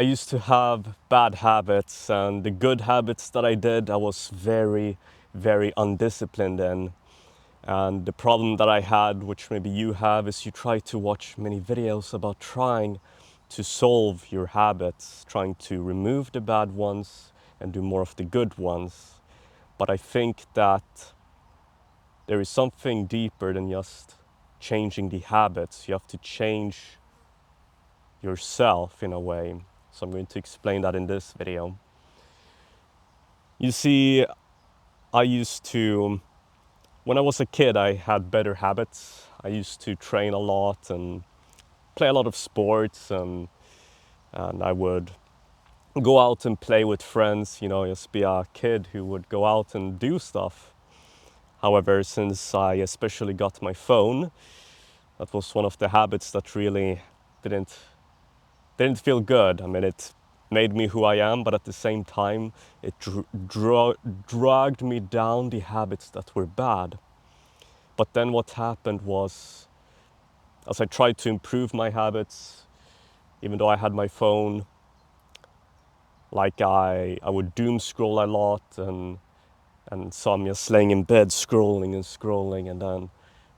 I used to have bad habits, and the good habits that I did, I was very, very undisciplined in. And the problem that I had, which maybe you have, is you try to watch many videos about trying to solve your habits, trying to remove the bad ones and do more of the good ones. But I think that there is something deeper than just changing the habits. You have to change yourself in a way. So I'm going to explain that in this video. You see, I used to, when I was a kid, I had better habits. I used to train a lot and play a lot of sports, and I would go out and play with friends, just be a kid who would go out and do stuff. However, since I especially got my phone, that was one of the habits that really didn't feel good. I mean, it made me who I am, but at the same time, it dragged me down the habits that were bad. But then what happened was, as I tried to improve my habits, even though I had my phone, like I would doom scroll a lot, and so I'm just laying in bed scrolling and scrolling, and then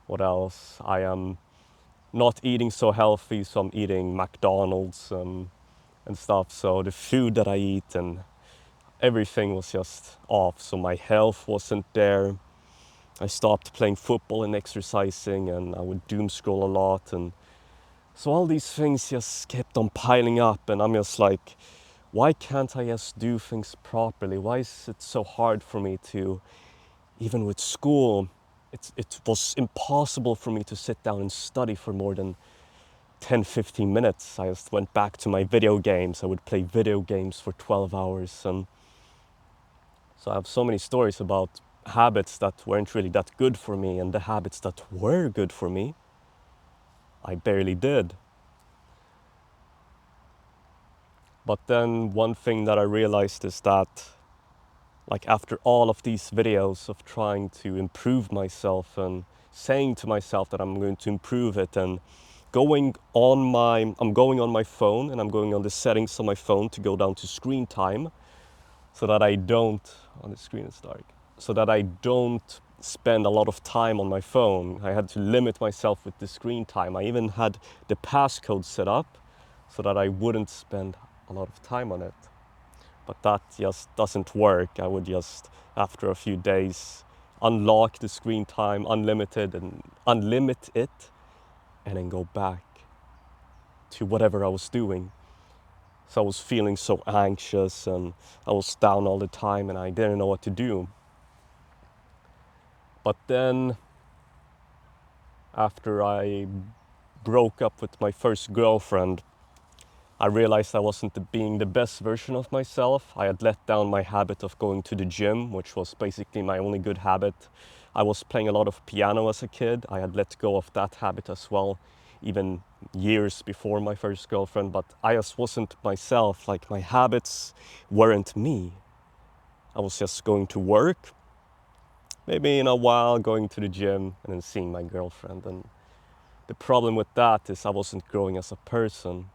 what else? I am not eating so healthy, so I'm eating McDonald's and stuff. So the food that I eat and everything was just off. So my health wasn't there. I stopped playing football and exercising, and I would doom scroll a lot. And so all these things just kept on piling up, and I'm just like, why can't I just do things properly? Why is it so hard for me to, even with school, it was impossible for me to sit down and study for more than 10-15 minutes. I just went back to my video games. I would play video games for 12 hours. And so I have so many stories about habits that weren't really that good for me, and the habits that were good for me, I barely did. But then one thing that I realized is that, like, after all of these videos of trying to improve myself and saying to myself that I'm going to improve it, and I'm going on my phone, and I'm going on the settings on my phone to go down to screen time, so that I don't, on the screen it's dark, so that I don't spend a lot of time on my phone. I had to limit myself with the screen time. I even had the passcode set up so that I wouldn't spend a lot of time on it. But that just doesn't work. I would just, after a few days, unlock the screen time, unlimit it, and then go back to whatever I was doing. So I was feeling so anxious, and I was down all the time, and I didn't know what to do. But then, after I broke up with my first girlfriend, I realized I wasn't being the best version of myself. I had let down my habit of going to the gym, which was basically my only good habit. I was playing a lot of piano as a kid. I had let go of that habit as well, even years before my first girlfriend, but I just wasn't myself. Like, my habits weren't me. I was just going to work, maybe in a while going to the gym, and then seeing my girlfriend. And the problem with that is I wasn't growing as a person.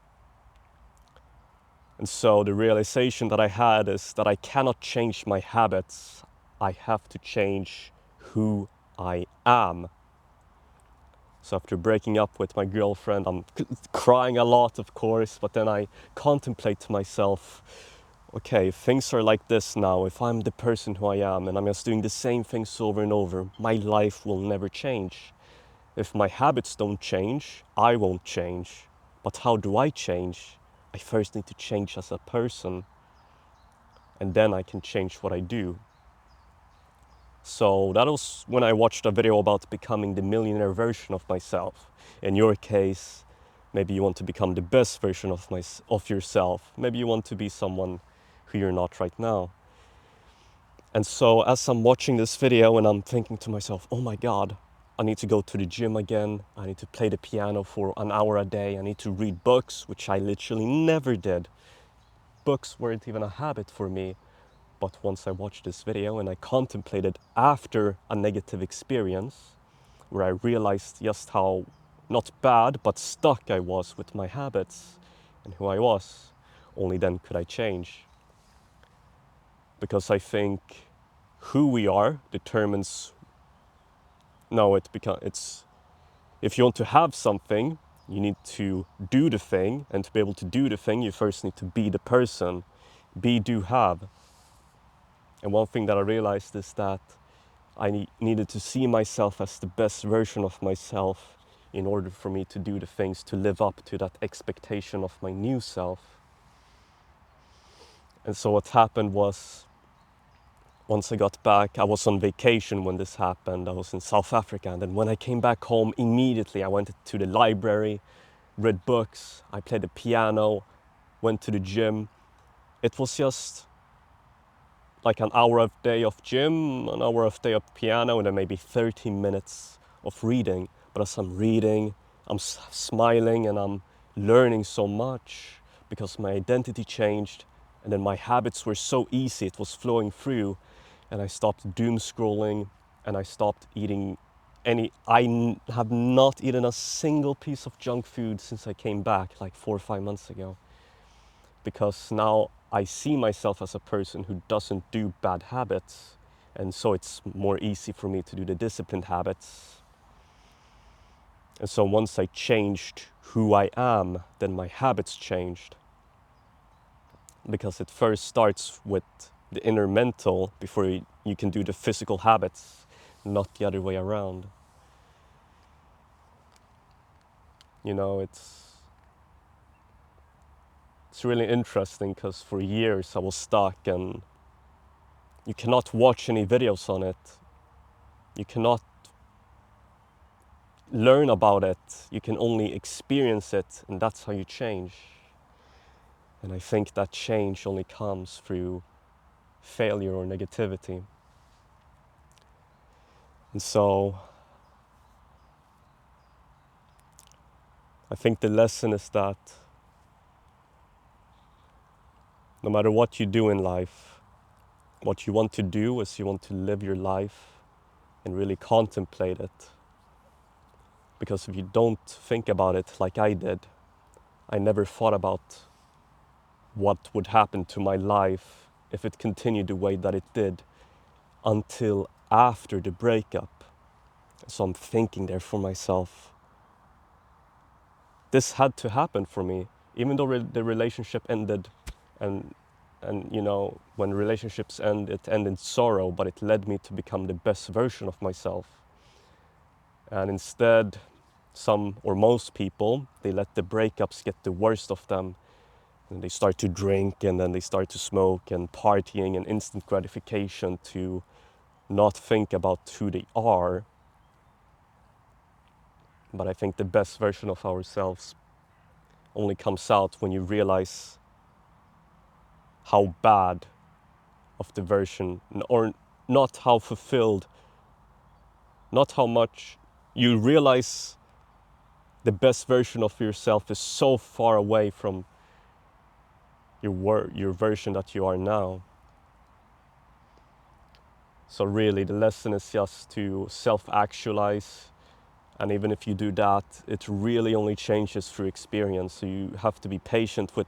And so the realization that I had is that I cannot change my habits. I have to change who I am. So after breaking up with my girlfriend, I'm crying a lot, of course, but then I contemplate to myself, okay, if things are like this now, if I'm the person who I am and I'm just doing the same things over and over, my life will never change. If my habits don't change, I won't change. But how do I change? I first need to change as a person, and then I can change what I do. So that was when I watched a video about becoming the millionaire version of myself. In your case, maybe you want to become the best version of yourself. Maybe you want to be someone who you're not right now. And so as I'm watching this video and I'm thinking to myself, oh my God, I need to go to the gym again. I need to play the piano for an hour a day. I need to read books, which I literally never did. Books weren't even a habit for me. But once I watched this video and I contemplated after a negative experience, where I realized just how not bad, but stuck I was with my habits and who I was, only then could I change. Because I think who we are determines, no, it's, if you want to have something, you need to do the thing, and to be able to do the thing, you first need to be the person. Be, do, have. And one thing that I realized is that I needed to see myself as the best version of myself in order for me to do the things to live up to that expectation of my new self. And so what happened was, once I got back, I was on vacation when this happened. I was in South Africa. And then when I came back home, immediately I went to the library, read books, I played the piano, went to the gym. It was just like an hour of day of gym, an hour of day of piano, and then maybe 30 minutes of reading. But as I'm reading, I'm smiling and I'm learning so much because my identity changed, and then my habits were so easy, it was flowing through, and I stopped doom scrolling, and I stopped eating have not eaten a single piece of junk food since I came back like 4 or 5 months ago, because now I see myself as a person who doesn't do bad habits, and so it's more easy for me to do the disciplined habits. And so once I changed who I am, then my habits changed. Because it first starts with the inner mental before you can do the physical habits, not the other way around. You know, it's really interesting because for years I was stuck, and you cannot watch any videos on it. You cannot learn about it. You can only experience it, and that's how you change. And I think that change only comes through failure or negativity. And so I think the lesson is that no matter what you do in life, what you want to do is you want to live your life and really contemplate it. Because if you don't think about it like I did, I never thought about what would happen to my life if it continued the way that it did until after the breakup. So I'm thinking there for myself, this had to happen for me, even though the relationship ended, and you know, when relationships end, it ends in sorrow, but it led me to become the best version of myself. And instead, some or most people, they let the breakups get the worst of them, and they start to drink, and then they start to smoke and partying and instant gratification to not think about who they are. But I think the best version of ourselves only comes out when you realize how bad of the version, or not how fulfilled, not how much you realize the best version of yourself is so far away from your version that you are now. So really the lesson is just to self-actualize, and even if you do that, it really only changes through experience. So you have to be patient with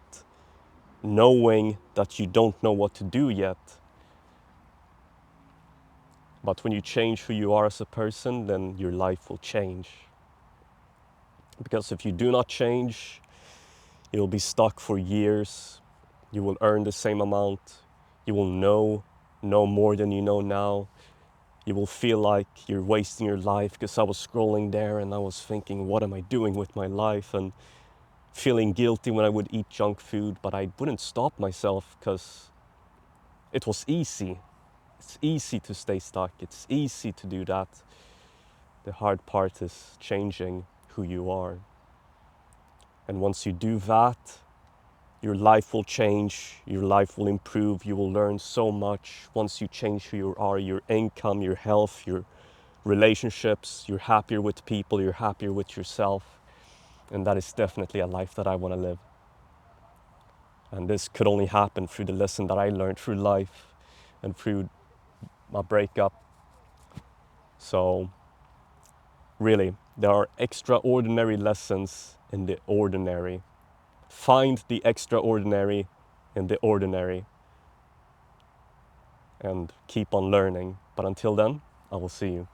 knowing that you don't know what to do yet. But when you change who you are as a person, then your life will change. Because if you do not change, you'll be stuck for years. You will earn the same amount. You will know more than you know now. You will feel like you're wasting your life, because I was scrolling there and I was thinking, what am I doing with my life? And feeling guilty when I would eat junk food, but I wouldn't stop myself because it was easy. It's easy to stay stuck. It's easy to do that. The hard part is changing who you are. And once you do that, your life will change, your life will improve, you will learn so much. Once you change who you are, your income, your health, your relationships, you're happier with people, you're happier with yourself. And that is definitely a life that I want to live. And this could only happen through the lesson that I learned through life and through my breakup. So really, there are extraordinary lessons in the ordinary. Find the extraordinary in the ordinary and keep on learning. But until then, I will see you.